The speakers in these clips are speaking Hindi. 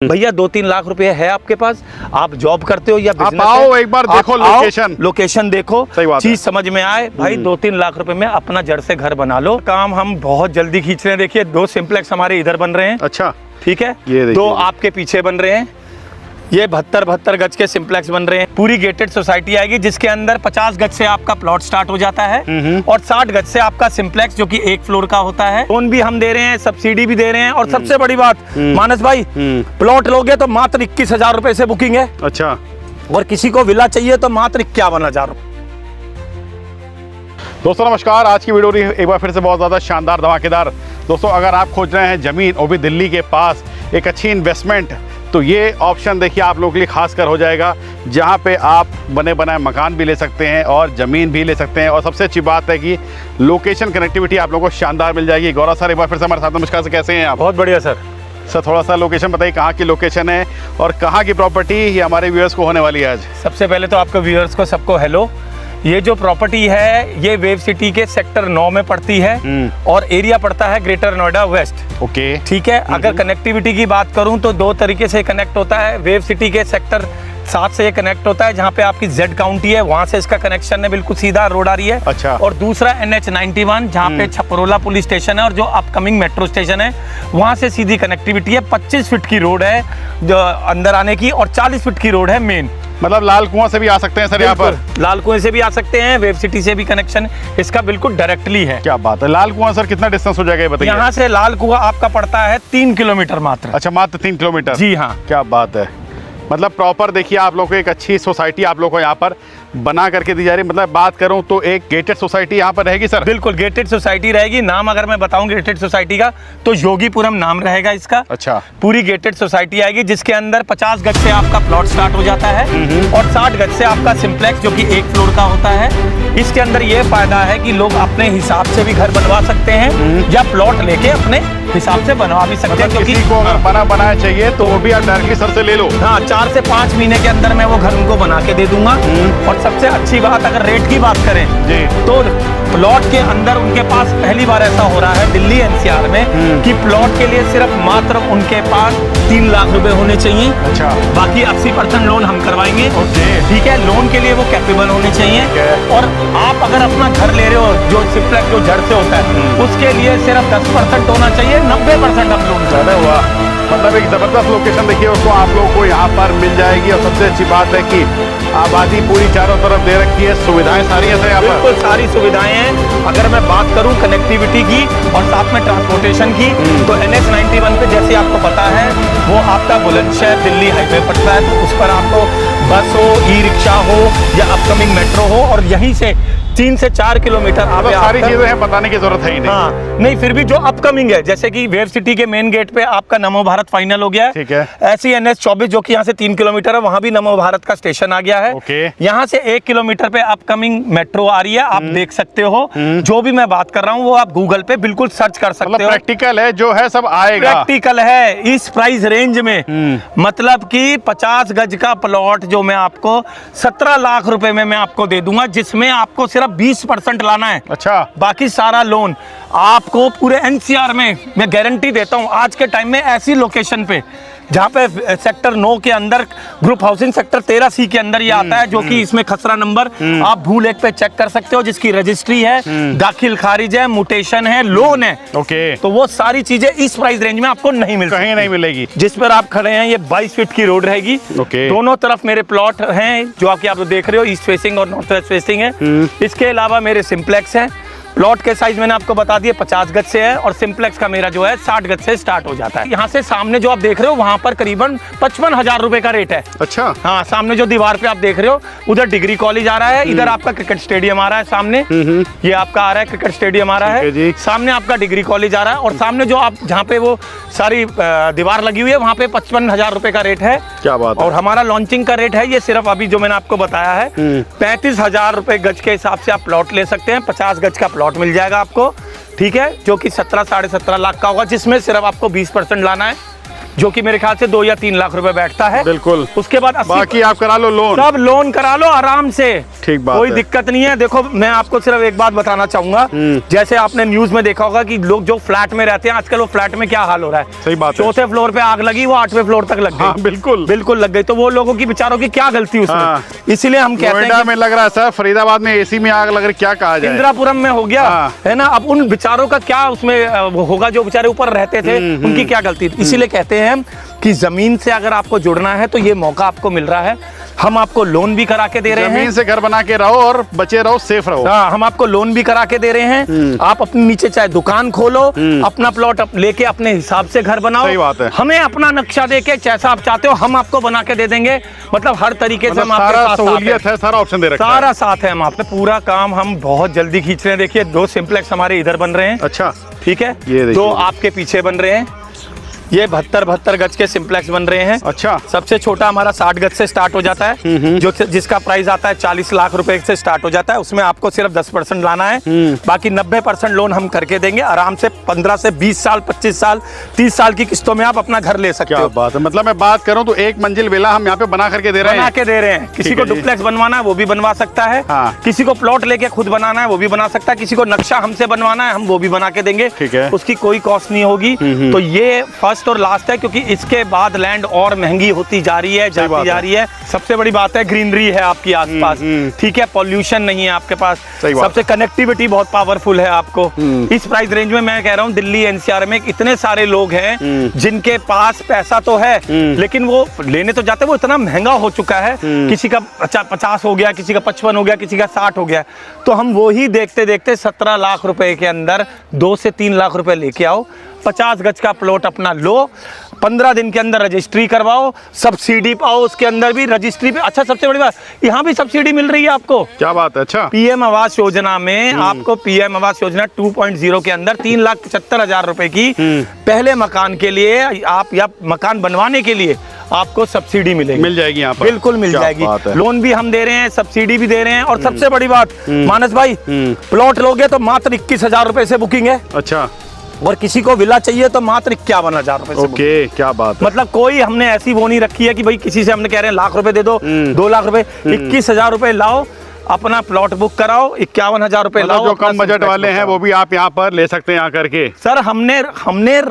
भैया 2-3 लाख रुपए है आपके पास, आप जॉब करते हो या आप आओ एक बार देखो लोकेशन देखो, चीज समझ में आए भाई। 2-3 लाख रुपए में अपना जड़ से घर बना लो। काम हम बहुत जल्दी खींच रहे हैं। देखिए 2 सिंप्लेक्स हमारे इधर बन रहे हैं। अच्छा ठीक है, ये 2 आपके पीछे बन रहे हैं। ये 72 गज के सिंप्लेक्स बन रहे हैं। पूरी गेटेड सोसाइटी आएगी जिसके अंदर 50 गज से आपका प्लॉट स्टार्ट हो जाता है और 60 गज से आपका सिंप्लेक्स जो कि 1 फ्लोर का होता है। लोन भी हम दे रहे हैं, सब्सिडी भी दे रहे हैं और सबसे बड़ी बात मानस भाई, प्लॉट लोगे तो मात्र 21,000 रुपए से बुकिंग है। अच्छा, और किसी को विला चाहिए तो मात्र 51,000। दोस्तों नमस्कार। आज की वीडियो एक बार फिर से बहुत ज़्यादा शानदार धमाकेदार। दोस्तों अगर आप खोज रहे हैं ज़मीन वो भी दिल्ली के पास एक अच्छी इन्वेस्टमेंट, तो ये ऑप्शन देखिए आप लोगों के लिए खास कर हो जाएगा, जहाँ पे आप बने बनाए मकान भी ले सकते हैं और ज़मीन भी ले सकते हैं। और सबसे अच्छी बात है कि लोकेशन कनेक्टिविटी आप लोगों को शानदार मिल जाएगी। गौरव सर एक बार फिर से हमारे साथ। नमस्कार सर, कैसे हैं आप? बहुत बढ़िया सर। सर थोड़ा सा लोकेशन बताइए, कहाँ की लोकेशन है और कहाँ की प्रॉपर्टी ये हमारे व्यूअर्स को होने वाली है आज? सबसे पहले तो आपके व्यूअर्स को सबको हेलो। ये जो प्रॉपर्टी है ये वेव सिटी के सेक्टर 9 में पड़ती है और एरिया पड़ता है ग्रेटर नोएडा वेस्ट। ओके, ठीक है। अगर कनेक्टिविटी की बात करूं तो 2 तरीके से कनेक्ट होता है। वेव सिटी के सेक्टर 7 से ये कनेक्ट होता है, जहाँ पे आपकी जेड काउंटी है, वहां से इसका कनेक्शन है, बिल्कुल सीधा रोड आ रही है। अच्छा। और दूसरा NH91 जहाँ पे छपरोला पुलिस स्टेशन है और जो अपकमिंग मेट्रो स्टेशन है, वहां से सीधी कनेक्टिविटी है। 25 फीट की रोड है जो अंदर आने की और 40 फीट की रोड है मेन। मतलब लाल कुआं से भी आ सकते हैं सर यहाँ पर? लाल कुएं से भी आ सकते हैं, वेव सिटी से भी कनेक्शन इसका बिल्कुल डायरेक्टली है। क्या बात है। लाल कुआं सर कितना डिस्टेंस हो जाएगा ये बताइए? यहाँ से लाल कुआं आपका पड़ता है 3 किलोमीटर मात्र। अच्छा, मात्र 3 किलोमीटर? जी हाँ। क्या बात है। मतलब प्रॉपर देखिए आप लोगों को एक अच्छी सोसाइटी आप लोगों को यहाँ पर बना करके दी जा रही है। मतलब बात करूं तो एक गेटेड सोसाइटी यहाँ पर रहेगी सर? बिल्कुल गेटेड सोसाइटी रहेगी। नाम अगर मैं बताऊं गेटेड सोसाइटी का तो योगीपुरम नाम रहेगा इसका। अच्छा। पूरी गेटेड सोसाइटी आएगी जिसके अंदर 50 गज से आपका प्लॉट स्टार्ट हो जाता है और 60 गज से आपका सिंप्लेक्स जो कि 1 फ्लोर का होता है। इसके अंदर ये फायदा है कि लोग अपने हिसाब से भी घर बनवा सकते हैं या प्लॉट लेके अपने हिसाब से बनवा भी सकते हैं। क्योंकि को अगर बना बनाया चाहिए तो वो भी आप डायरेक्टली सर से ले लो। हाँ, 4 से 5 महीने के अंदर मैं वो घर उनको बना के दे दूंगा। और सबसे अच्छी बात अगर रेट की बात करें जी, तो प्लॉट के अंदर उनके पास पहली बार ऐसा हो रहा है दिल्ली NCR में कि प्लॉट के लिए सिर्फ मात्र उनके पास 3 लाख रुपए होने चाहिए। अच्छा। बाकी 80% लोन हम करवाएंगे। ओके, ठीक है। लोन के लिए वो कैपेबल होने चाहिए। और आप अगर अपना घर ले रहे हो जो सिंप्लेक्स जो जड़ से होता है उसके लिए सिर्फ 10% होना चाहिए, 90% हम लोन कर रहे हैं। वाह, मतलब एक जबरदस्त लोकेशन देखिए उसको आप लोगों को यहाँ पर मिल जाएगी। और सबसे अच्छी बात है कि आबादी पूरी चारों तरफ दे रखी है, सुविधाएं सारी है यहाँ पर? बिल्कुल सारी सुविधाएं हैं। अगर मैं बात करूं कनेक्टिविटी की और साथ में ट्रांसपोर्टेशन की तो NH91 पे जैसे आपको पता है वो आपका बुलंदशहर दिल्ली हाईवे पड़ता है, तो उस पर आपको बस हो, ई-रिक्शा हो या अपकमिंग मेट्रो हो और यहीं से 3 से 4 किलोमीटर आप सारी चीजें हैं, बताने की जरूरत है ही नहीं। हाँ, नहीं फिर भी जो अपकमिंग है जैसे कि वेव सिटी के मेन गेट पे आपका नमो भारत फाइनल हो गया है। ठीक है। ऐसी NH24 जो कि यहाँ से 3 किलोमीटर है, वहां भी नमो भारत का स्टेशन आ गया है। ओके। यहाँ से 1 किलोमीटर पे अपकमिंग मेट्रो आ रही है, आप देख सकते हो। जो भी मैं बात कर रहा हूँ वो आप गूगल पे बिल्कुल सर्च कर सकते हो। प्रैक्टिकल है, जो है सब आएगा। प्रैक्टिकल है इस प्राइस रेंज में। मतलब कि 50 गज का प्लॉट जो मैं आपको 17 लाख रुपए में मैं आपको दे दूंगा, जिसमें आपको सिर्फ 20% लाना है। अच्छा। बाकी सारा लोन आपको पूरे NCR में मैं गारंटी देता हूं। आज के टाइम में ऐसी लोकेशन पे जहां पे सेक्टर 9 के अंदर ग्रुप हाउसिंग सेक्टर 13C के अंदर ये आता है, जो कि इसमें खसरा नंबर आप भूल एक पे चेक कर सकते हो, जिसकी रजिस्ट्री है, दाखिल खारिज है, म्यूटेशन है, लोन है। ओके। तो वो सारी चीजें इस प्राइस रेंज में आपको नहीं मिल कहीं नहीं मिलेगी। जिस पर आप खड़े हैं ये 22 फीट की रोड रहेगी। ओके। दोनों तरफ मेरे प्लॉट हैं जो आप देख रहे हो, ईस्ट फेसिंग और नॉर्थ वेस्ट फेसिंग है। इसके अलावा मेरे सिंप्लेक्स हैं। प्लॉट के साइज मैंने आपको बता दिया 50 गज से है और सिंप्लेक्स का मेरा जो है 60 गज से स्टार्ट हो जाता है। यहाँ से सामने जो आप देख रहे हो वहां पर करीबन 55,000 रुपए का रेट है। अच्छा। हाँ, सामने जो दीवार पे आप देख रहे हो उधर डिग्री कॉलेज आ रहा है, इधर आपका क्रिकेट स्टेडियम आ रहा है सामने। ये आपका आ रहा है क्रिकेट स्टेडियम आ रहा है, सामने आपका डिग्री कॉलेज आ रहा है और सामने जो आप जहाँ पे वो सारी दीवार लगी हुई है वहाँ पे 55,000 रुपए का रेट है। क्या बात है। और हमारा लॉन्चिंग का रेट है ये सिर्फ अभी जो मैंने आपको बताया है 35,000 रुपए गज के हिसाब से आप प्लॉट ले सकते हैं। 50 गज का प्लॉट मिल जाएगा आपको, ठीक है, जो कि 17 साढ़े 17 लाख का होगा, जिसमें सिर्फ आपको 20% लाना है। जो कि मेरे ख्याल से 2 या 3 लाख रुपए बैठता है। बिल्कुल। उसके बाद 80 बाकी आप करा लो लोन, सब लोन करा लो आराम से, ठीक बात कोई है। दिक्कत नहीं है। देखो मैं आपको सिर्फ एक बात बताना चाहूंगा, जैसे आपने न्यूज में देखा होगा कि लोग जो फ्लैट में रहते हैं आजकल, वो फ्लैट में क्या हाल हो रहा है। सही बात है। 4थे फ्लोर पे आग लगी, वो 8वें फ्लोर तक लग गई। हाँ, बिल्कुल बिल्कुल लग गई। तो वो लोगों की बेचारों की क्या गलती उसमें। हाँ। इसीलिए हम कहते हैं नोएडा में लग रहा है सर, फरीदाबाद में एसी में आग लग रही, क्या कहा जाए। इंदिरापुरम में हो गया हाँ। है ना। अब उन बेचारों का क्या उसमें वो होगा, जो बेचारे ऊपर रहते थे, उनकी क्या गलती। इसीलिए कहते हैं कि जमीन से अगर आपको जुड़ना है तो ये मौका आपको मिल रहा है। हम आपको लोन भी करा के दे रहे हैं। जमीन से घर बना के रहो और बचे रहो, सेफ रहो। हाँ, हम आपको लोन भी करा के दे रहे हैं। आप अपने नीचे चाहे दुकान खोलो, अपना प्लॉट लेके अपने हिसाब से घर बनाओ। सही बात है। हमें अपना नक्शा देके जैसा आप चाहते हो हम आपको बना के दे देंगे। मतलब हर तरीके से मतलब हम आपके सारा साथ सहूलियत है, सारा ऑप्शन दे रखा है। सारा साथ है। हम आपने पूरा काम हम बहुत जल्दी खींच रहे हैं। देखिए 2 सिंप्लेक्स हमारे इधर बन रहे हैं। अच्छा, ठीक है, ये देखिए। 2 आपके पीछे बन रहे हैं। ये 72 गज के सिंप्लेक्स बन रहे हैं। अच्छा। सबसे छोटा हमारा 60 गज से स्टार्ट हो जाता है, जो जिसका प्राइस आता है 40 लाख रुपए से स्टार्ट हो जाता है। उसमें आपको सिर्फ 10% लाना है, बाकी 90% लोन हम करके देंगे। आराम से 15 से 20 साल, 25 साल, 30 साल की किस्तों में आप अपना घर ले सकते क्या हो। बात है। मतलब मैं बात करूं तो 1 मंजिल विला हम यहाँ पे बना करके दे रहे बना हैं। के दे रहे हैं। किसी ठीक को है जी। डुप्लेक्स बनवाना है वो भी बनवा सकता है। हाँ। किसी को प्लॉट लेके खुद बनाना है वो भी बना सकता है। किसी को नक्शा हमसे बनवाना है हम वो भी बना के देंगे। ठीक है। उसकी कोई कॉस्ट नहीं होगी। तो ये फर्स्ट और लास्ट है, क्योंकि इसके बाद लैंड और महंगी होती जा रही है, जाती जा रही है। सबसे बड़ी बात है ग्रीनरी है आपकी आसपास, ठीक है, पॉल्यूशन नहीं है आपके पास। सही बात सबसे कनेक्टिविटी बहुत पावरफुल है आपको। इस प्राइस रेंज में मैं कह रहा हूँ दिल्ली एनसीआर में इतने सारे लोग हैं जिनके पास पैसा तो है, लेकिन वो लेने तो जाते, वो इतना महंगा हो चुका है। किसी का 50 हो गया, किसी का 55 हो गया, किसी का 60 हो गया। तो हम वो ही देखते देखते 17 लाख रुपए के अंदर 2 से 3 लाख रुपए लेके आओ, 50 गज का प्लॉट अपना लो, 15 दिन के अंदर रजिस्ट्री करवाओ, सब्सिडी पाओ उसके अंदर भी रजिस्ट्री पे। अच्छा, सबसे बड़ी बात, यहाँ भी सब्सिडी मिल रही है आपको। क्या बात है। अच्छा, पीएम आवास योजना में आपको पीएम आवास योजना 2.0 के अंदर 3,75,000 रुपए की पहले मकान के लिए आप या मकान बनवाने के लिए आपको सब्सिडी मिलेगी, मिल जाएगी यहाँ पर। बिल्कुल मिल क्या जाएगी। बात है। लोन भी हम दे रहे हैं, सब्सिडी भी दे रहे हैं। और सबसे बड़ी बात मानस भाई, प्लॉट लोगे तो मात्र 21,000 रुपए से बुकिंग है। अच्छा। और किसी को विला चाहिए तो मात्र 51,000 रुपए से बुकिंग। ओके, क्या बात है। मतलब कोई हमने ऐसी वो नहीं रखी है कि भाई किसी से हमने कह रहे हैं लाख रुपए दे दो, 2 लाख रुपए, 21,000 रुपए लाओ, अपना प्लॉट बुक कराओ, 51,000 रुपए लाओ। जो कम बजट वाले हैं वो भी आप यहाँ पर ले सकते हैं आकर के। सर हमने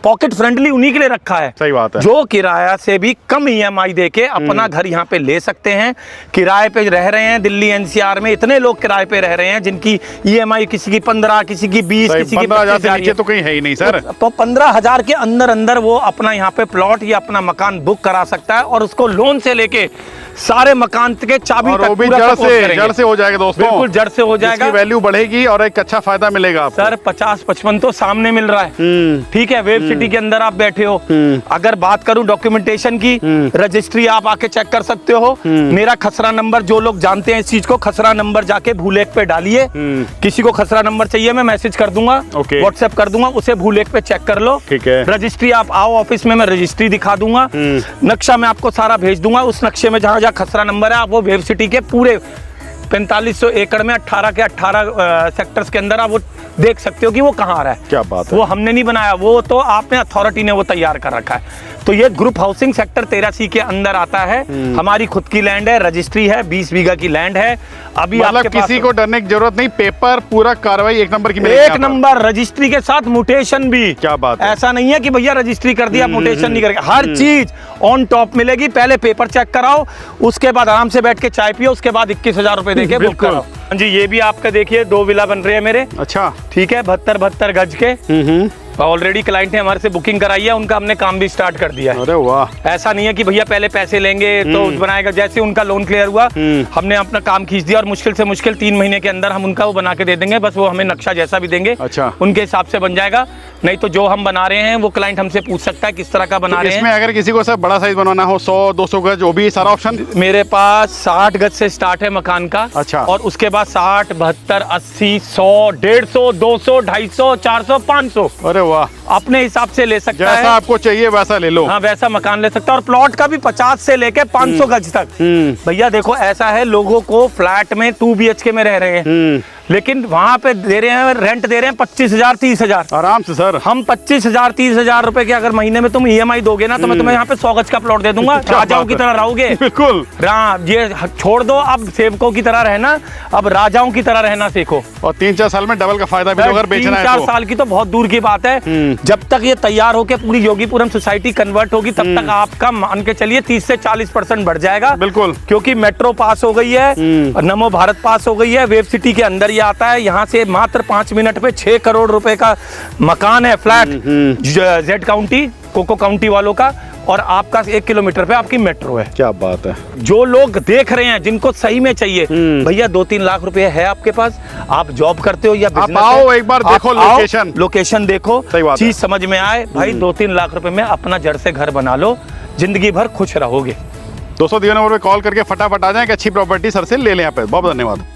पॉकेट फ्रेंडली उन्हीं के लिए रखा है। सही बात है। जो किराया से भी कम EMI देके अपना घर यहाँ पे ले सकते हैं। किराए पे रह रहे हैं दिल्ली एनसीआर में, इतने लोग किराए पे रह रहे हैं जिनकी EMI किसी की 15, किसी की 20, किसी की 15,000 से 25,000 नीचे तो कहीं है ही नहीं सर। तो 15,000 के अंदर अंदर वो अपना यहाँ पे प्लॉट या अपना मकान बुक करा सकता है, और उसको लोन से लेके सारे मकान के चाबी और तक वो भी पूरा जड़ support करेंगे। से हो जाएगा दोस्तों। बिल्कुल जड़ से हो जाएगा, वैल्यू बढ़ेगी और एक अच्छा फायदा मिलेगा आपको। सर 50-55 तो सामने मिल रहा है। ठीक है, वेब सिटी के अंदर आप बैठे हो। अगर बात करूं डॉक्यूमेंटेशन की, रजिस्ट्री आप आके चेक कर सकते हो। मेरा खसरा नंबर, जो लोग जानते हैं इस चीज को, खसरा नंबर जाके भूलेख पे डालिए। किसी को खसरा नंबर चाहिए मैं मैसेज कर दूंगा, व्हाट्सएप कर दूंगा, उसे भूलेख पे चेक कर लो। ठीक है। रजिस्ट्री आप आओ ऑफिस में, मैं रजिस्ट्री दिखा दूंगा, नक्शा मैं आपको सारा भेज दूंगा। उस नक्शे में जहां जहां खसरा नंबर है आप वो वेब सिटी के पूरे 4500 एकड़ में 18 के 18 सेक्टर्स के अंदर आप वो देख सकते हो कि वो कहाँ आ रहा है। क्या बात है। वो हमने नहीं बनाया, वो तो आपने अथॉरिटी ने वो तैयार कर रखा है। तो ये ग्रुप हाउसिंग सेक्टर 13C के अंदर आता है। हमारी खुद की लैंड है, रजिस्ट्री है, 20 बीघा की लैंड है। अभी मतलब आपके किसी को डरने की जरूरत नहीं, पेपर पूरा कार्रवाई 1 नंबर की मिलेगी एक यहाँ पर। नंबर रजिस्ट्री के साथ म्यूटेशन भी। क्या बात है। ऐसा नहीं है कि भैया रजिस्ट्री कर दिया म्यूटेशन नहीं करेगा, हर चीज ऑन टॉप मिलेगी। पहले पेपर चेक कराओ, उसके बाद आराम से बैठ के चाय पियो, उसके बाद 21,000 रुपए देके बुक बिल्कुल। कराओ। जी, ये भी आपका देखिए 2 विला बन रहे हैं मेरे। अच्छा। ठीक है, 72 गज के। ऑलरेडी क्लाइंट ने हमारे से बुकिंग कराई है, उनका हमने काम भी स्टार्ट कर दिया है। अरे वाह। ऐसा नहीं है कि भैया पहले पैसे लेंगे तो बनाएगा। जैसे उनका लोन क्लियर हुआ, हमने अपना काम खींच दिया, और मुश्किल से मुश्किल 3 महीने के अंदर हम उनका वो बना के दे देंगे। बस वो हमें नक्शा जैसा भी देंगे, अच्छा, उनके हिसाब से बन जाएगा। नहीं तो जो हम बना रहे हैं वो क्लाइंट हमसे पूछ सकता है किस तरह का बना रहे हैं। इसमें अगर किसी को सर बड़ा साइज बनवाना हो, 100-200 गज, वो भी सारा ऑप्शन। मेरे पास 60 गज से स्टार्ट है मकान का। अच्छा। और उसके बाद 60, 72, 80, 100, 150, 200, 250, 400, 500। अरे वाह। अपने हिसाब से ले सकता जैसा है। आपको चाहिए वैसा ले लो। हाँ, वैसा मकान ले सकता है। और प्लॉट का भी 50 से लेके 500 गज तक। भैया देखो, ऐसा है, लोगों को फ्लैट में 2 BHK में रह रहे हैं, लेकिन वहां पे दे रहे हैं, रेंट दे रहे हैं 25,000 30,000 आराम से सर। हम 25,000 30,000 रुपए के अगर महीने में तुम EMI दोगे ना, तो मैं तुम्हें यहाँ पे 100 गज का प्लॉट दे दूंगा। क्या राजाओं बात की है। तरह रहोगे। बिल्कुल। ये छोड़ दो, अब सेवकों की तरह रहना, अब राजाओं की तरह रहना सीखो। और 3-4 साल में डबल का फायदा भी, अगर बेचना है 3-4 तो। साल की तो बहुत दूर की बात है। जब तक ये तैयार होकर पूरी योगीपुरम सोसाइटी कन्वर्ट होगी, तब तक आपका मान के चलिए 30 से 40% बढ़ जाएगा। बिल्कुल। क्योंकि मेट्रो पास हो गई है, और नमो भारत पास हो गई है, वेब सिटी के अंदर ये आता है। यहाँ से मात्र 5 मिनट पे 6 करोड़ रुपए का मकान है, flat, Z county, coco county वालों का। और आपका 1 किलोमीटर पे आपकी मेट्रो है। क्या बात है। जो लोग देख रहे हैं, जिनको सही में चाहिए, भैया 2-3 लाख रुपए है आपके पास, आप जॉब करते हो या आप बिजनेस आओ, है, एक बार आप देखो आओ, लोकेशन। लोकेशन देखो, सही बात है। चीज समझ में आए, भाई 2-3 लाख रुपए में अपना जड़ से घर बना लो, जिंदगी भर खुश रहोगे। दोस्तों, दिए नंबर पे कॉल करके फटाफट आ जाए, एक अच्छी प्रॉपर्टी सर से ले लें यहाँ पे। बहुत धन्यवाद।